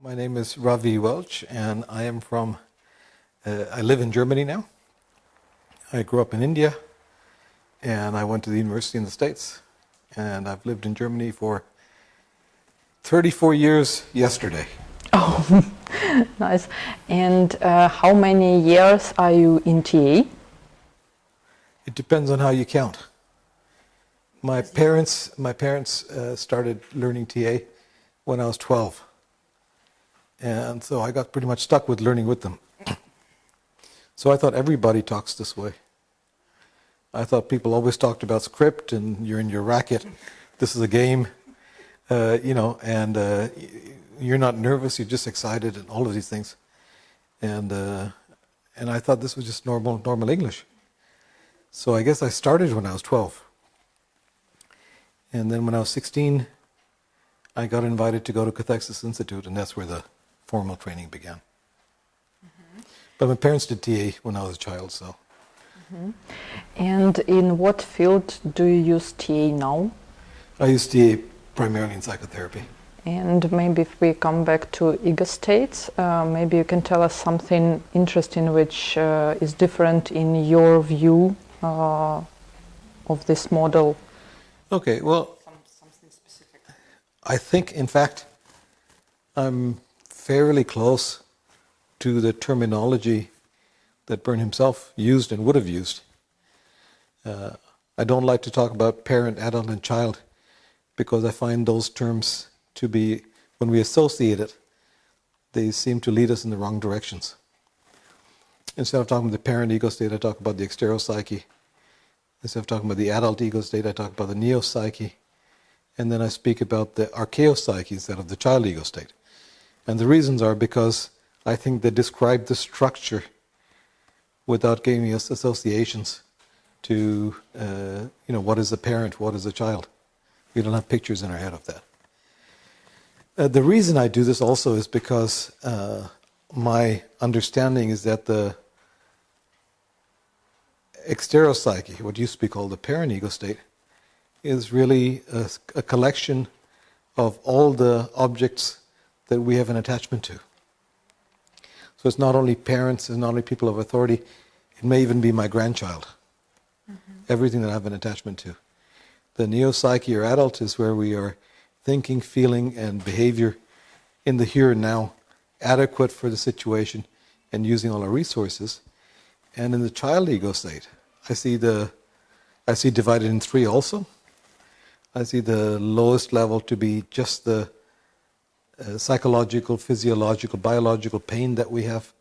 My name is Ravi Welch, and I am from, I live in Germany now. I grew up in India, and I went to the university in the States, and I've lived in Germany for 34 years yesterday. Oh, nice. And how many years are you in TA? It depends on how you count. My parents started learning TA when I was 12. And so I got pretty much stuck with learning with them. So I thought everybody talks this way. I thought people always talked about script and you're in your racket. This is a game, and you're not nervous, you're just excited and all of these things. And I thought this was just normal English. So I guess I started when I was 12. And then when I was 16, I got invited to go to Cathexis Institute, and that's where the formal training began. Mm-hmm. But my parents did TA when I was a child, so. Mm-hmm. And in what field do you use TA now? I use TA primarily in psychotherapy. And maybe if we come back to ego states, maybe you can tell us something interesting which is different in your view of this model. Okay, well, something specific. I think, in fact, I'm fairly close to the terminology that Byrne himself used and would have used. I don't like to talk about parent, adult, and child because I find those terms to be, when we associate it, they seem to lead us in the wrong directions. Instead of talking about the parent ego state, I talk about the exteropsyche. Instead of talking about the adult ego state, I talk about the neopsyche. And then I speak about the archaeopsyche instead of the child ego state. And the reasons are because I think they describe the structure without giving us associations to, what is a parent, what is a child. We don't have pictures in our head of that. The reason I do this also is because my understanding is that the exteropsyche, what used to be called the parent ego state, is really a collection of all the objects that we have an attachment to. So it's not only parents, it's not only people of authority, it may even be my grandchild. Mm-hmm. Everything that I have an attachment to. The neopsyche or adult is where we are thinking, feeling, and behavior in the here and now, adequate for the situation, and using all our resources. And in the child ego state, I see divided in three also. I see the lowest level to be just the psychological, physiological, biological pain that we have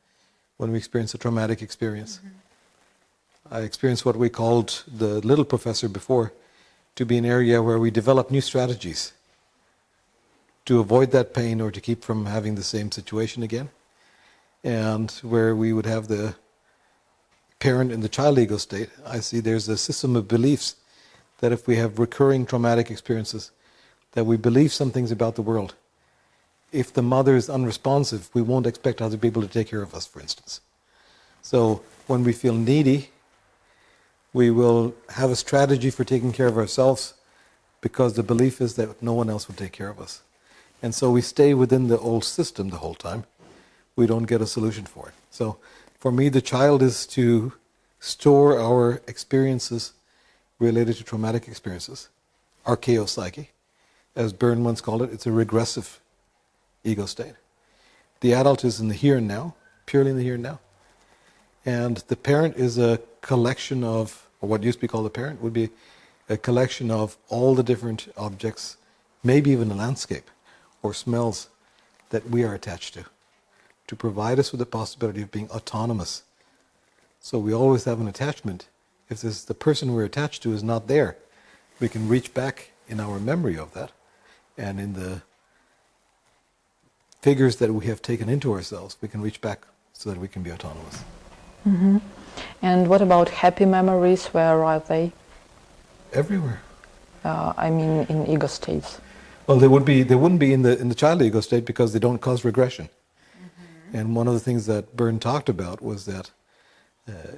when we experience a traumatic experience. Mm-hmm. I experienced what we called the little professor before to be an area where we develop new strategies to avoid that pain or to keep from having the same situation again, and where we would have the parent in the child ego state. I see there's a system of beliefs that if we have recurring traumatic experiences, that we believe some things about the world. If the mother is unresponsive, we won't expect other people to take care of us, for instance. So when we feel needy, we will have a strategy for taking care of ourselves because the belief is that no one else will take care of us. And so we stay within the old system the whole time. We don't get a solution for it. So for me, the child is to store our experiences related to traumatic experiences, archaeopsyche. As Byrne once called it, it's a regressive ego state. The adult is in the here and now, purely in the here and now. And the parent is a collection of, or what used to be called a parent, would be a collection of all the different objects, maybe even a landscape or smells that we are attached to provide us with the possibility of being autonomous. So we always have an attachment. If the person we're attached to is not there, we can reach back in our memory of that and in the figures that we have taken into ourselves, we can reach back so that we can be autonomous. Mm-hmm. And what about happy memories? Where are they? Everywhere. In ego states. Well, they wouldn't be in the child ego state because they don't cause regression. Mm-hmm. And one of the things that Byrne talked about was that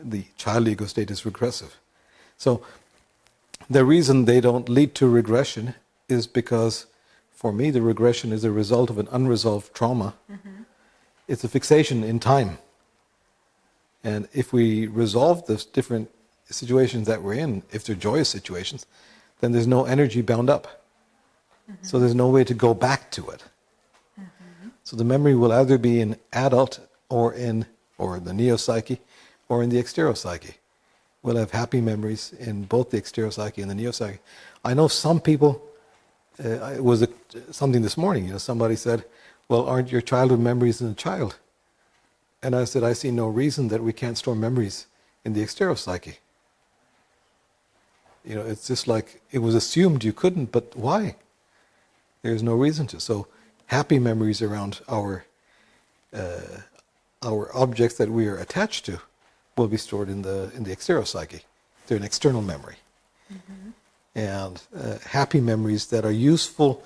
the child ego state is regressive. So the reason they don't lead to regression is because For me, the regression is a result of an unresolved trauma. It's a fixation in time. And if we resolve the different situations that we're in, if they're joyous situations, then there's no energy bound up. So there's no way to go back to it. So the memory will either be in adult or in the neo-psyche or in the exteropsyche. We'll have happy memories in both the exteropsyche and the neo-psyche. I know some people, it was something this morning, somebody said, well, aren't your childhood memories in a child? And I said, I see no reason that we can't store memories in the exteropsyche. It's just like it was assumed you couldn't, but why? There's no reason to. So happy memories around our objects that we are attached to will be stored in the exteropsyche. They're an external memory. And happy memories that are useful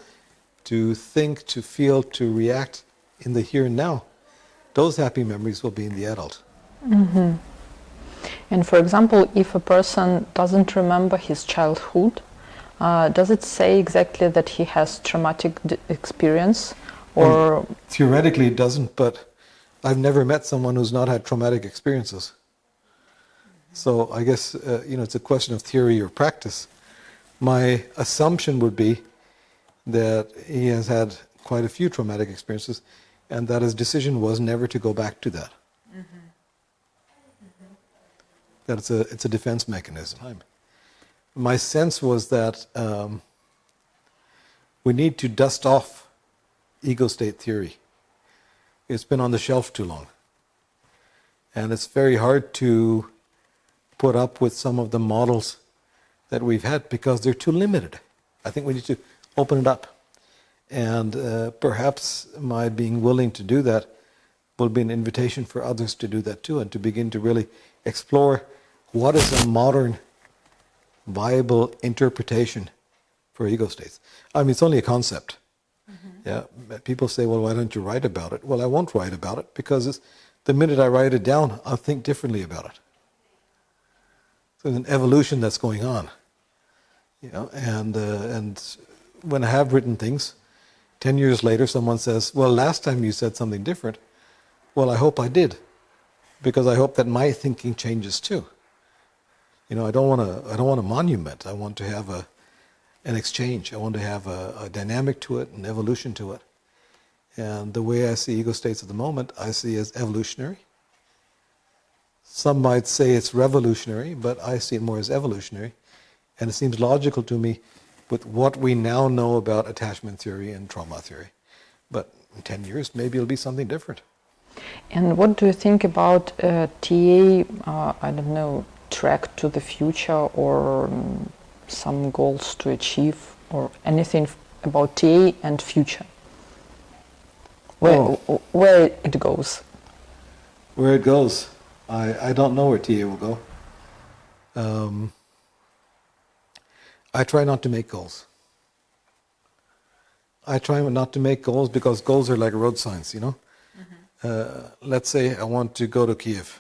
to think, to feel, to react in the here and now, those happy memories will be in the adult. And for example, if a person doesn't remember his childhood, does it say exactly that he has traumatic experience? Or Well, theoretically it doesn't, but I've never met someone who's not had traumatic experiences. So I guess it's a question of theory or practice. My assumption would be that he has had quite a few traumatic experiences, and that his decision was never to go back to that. That it's a defense mechanism. My sense was that we need to dust off ego state theory. It's been on the shelf too long. And it's very hard to put up with some of the models that we've had because they're too limited. I think we need to open it up. And perhaps my being willing to do that will be an invitation for others to do that too, and to begin to really explore what is a modern, viable interpretation for ego states. I mean, it's only a concept. Yeah, people say, well, why don't you write about it? Well, I won't write about it because the minute I write it down, I'll think differently about it. So there's an evolution that's going on. And when I have written things, 10 years later, someone says, well, last time you said something different. Well, I hope I did, because I hope that my thinking changes too. I don't want a monument. I want to have an exchange. I want to have a dynamic to it, an evolution to it. And the way I see ego states at the moment, I see as evolutionary. Some might say it's revolutionary, but I see it more as evolutionary. And it seems logical to me with what we now know about attachment theory and trauma theory. But in 10 years, maybe it'll be something different. And what do you think about TA, I don't know, track to the future, or some goals to achieve, or anything about TA and future? Where it goes? Where it goes? I don't know where TA will go. I try not to make goals. I try not to make goals because goals are like road signs, Let's say I want to go to Kiev.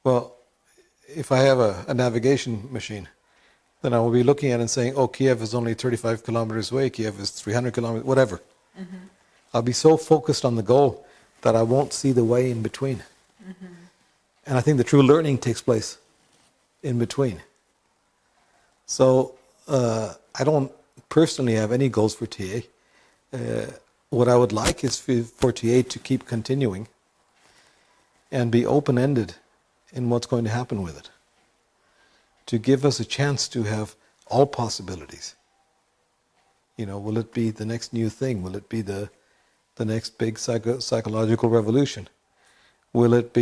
Well, if I have a navigation machine, then I will be looking at it and saying, oh, Kiev is only 35 kilometers away, Kiev is 300 kilometers, whatever. I'll be so focused on the goal that I won't see the way in between. And I think the true learning takes place in between. So I don't personally have any goals for TA. What I would like is for TA to keep continuing and be open-ended in what's going to happen with it. To give us a chance to have all possibilities. Will it be the next new thing? Will it be the next big psychological revolution? Will it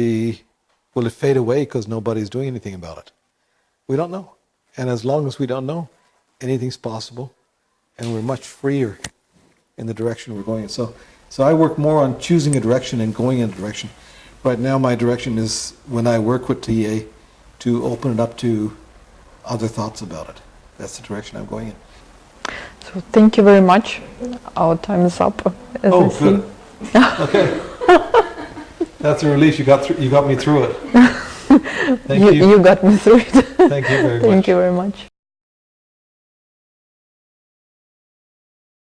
fade away because nobody's doing anything about it? We don't know. And as long as we don't know, anything's possible, and we're much freer in the direction we're going in. So I work more on choosing a direction and going in a direction. Right now my direction is, when I work with TA, to open it up to other thoughts about it. That's the direction I'm going in. So thank you very much. Our time is up. Good. Okay. That's a relief. You got me through it. Thank you. You got me through it. Thank you very much. Thank you very much.